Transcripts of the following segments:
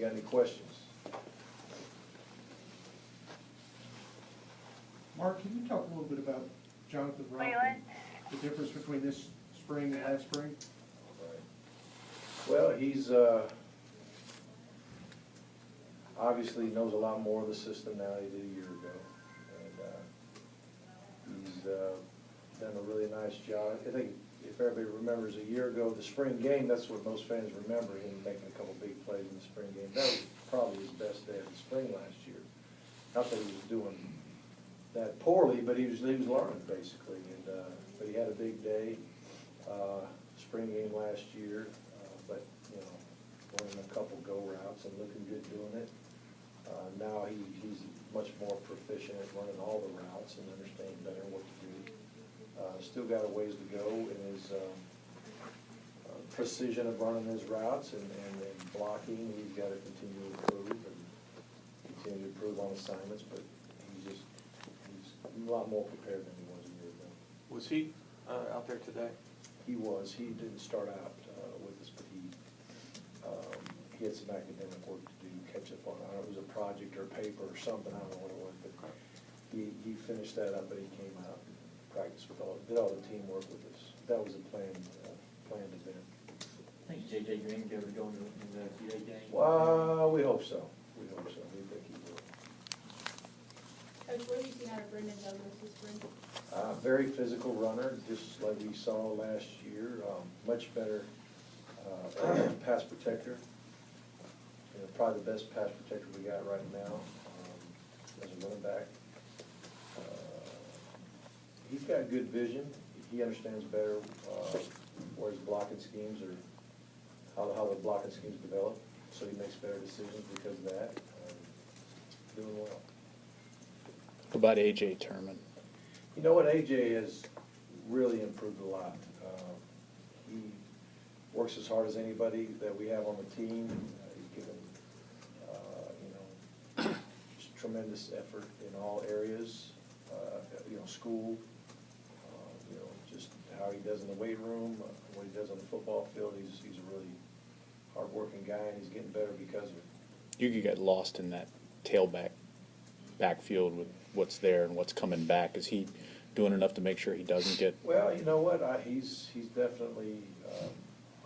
You got any questions? Mark, can you talk a little bit about Jonathan Rock and the difference between this spring and last spring? Well, he's obviously knows a lot more of the system now than he did a year ago. And he's done a really nice job. I think if everybody remembers a year ago, the spring game, that's what most fans remember, him making a couple big plays in the spring game. That was probably his best day of the spring last year. Not that he was doing that poorly, but he was learning basically. And but he had a big day, spring game last year. But you know, running a couple go routes and looking good doing it. Now he's much more proficient at running all the routes and understanding better what to do. Still got a ways to go in his precision of running his routes and blocking. He's got to continue to improve and continue to improve on assignments, but he's a lot more prepared than he was a year ago. Was he out there today? He was. He didn't start out with us, but he had some academic work to do, catch up on. I don't know, it was a project or a paper or something, I don't know what it was, but he finished that up, but he came out and practiced with did all the teamwork with us. That was a planned event. I think J.J. Green will be able to go into the QA game. Well, we hope so. We hope so. We think he will. Coach, what have you seen out of Brendan Douglas this spring? Very physical runner, just like we saw last year. Much better pass protector. You know, probably the best pass protector we got right now as a running back. He's got good vision. He understands better where his blocking schemes are, how the blocking schemes develop. So he makes better decisions because of that. Doing well. What about A.J. Turman? You know what, A.J. has really improved a lot. He works as hard as anybody that we have on the team. He's given, just tremendous effort in all areas. School, just how he does in the weight room, what he does on the football field. He's a really hard-working guy, and he's getting better because of it. You could get lost in that backfield with what's there and what's coming back. Is he doing enough to make sure he doesn't get? Well, you know what? He's definitely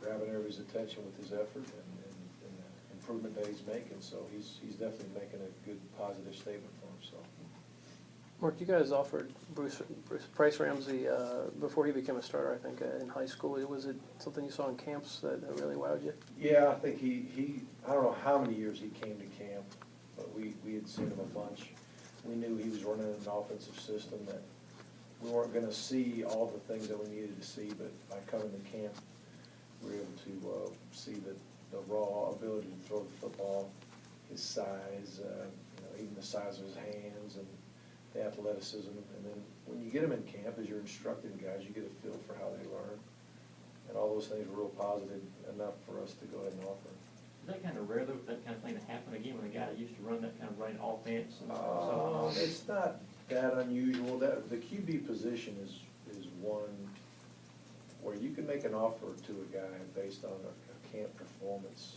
grabbing everybody's attention with his effort and the improvement that he's making. So he's definitely making a good, positive statement for himself. Mark, you guys offered Bryce Ramsey before he became a starter, I think, in high school. Was it something you saw in camps that really wowed you? Yeah, I think he I don't know how many years he came to camp, but we had seen him a bunch. We knew he was running an offensive system that we weren't going to see all the things that we needed to see, but by coming to camp, we were able to see the raw ability to throw the football, his size, even the size of his hands, and the athleticism. And then when you get them in camp, as you're instructing guys, you get a feel for how they learn. And all those things were real positive enough for us to go ahead and offer. Is that kind of rare, though, that kind of thing to happen again when a guy that used to run that kind of running offense? And It's not that unusual. The QB position is one where you can make an offer to a guy based on a camp performance,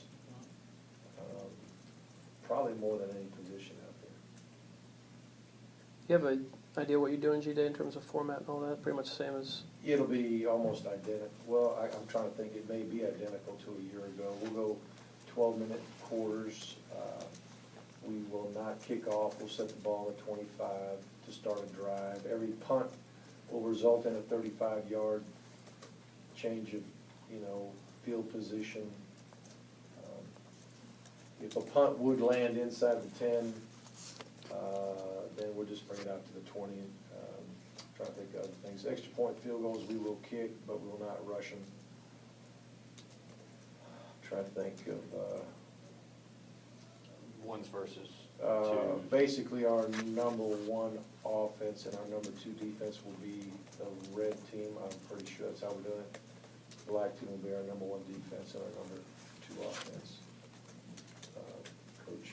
probably more than any position out there. You have an idea what you do in G-Day in terms of format and all that? Pretty much the same as? It'll be almost identical. Well, I'm trying to think. It may be identical to a year ago. We'll go 12-minute quarters. We will not kick off. We'll set the ball at 25 to start a drive. Every punt will result in a 35-yard change of, field position. If a punt would land inside the 10, then we'll just bring it out to the 20. Trying to think of other things. Extra point field goals we will kick, but we will not rush them. Trying to think of Ones versus twos. basically our number one offense and our number two defense will be the red team. I'm pretty sure that's how we're doing it. The black team will be our number one defense and our number two offense. Coach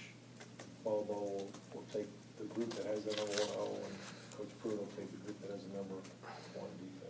Bobo will take the group that has the number one O, and Coach Pruitt will take the group that has the number one defense.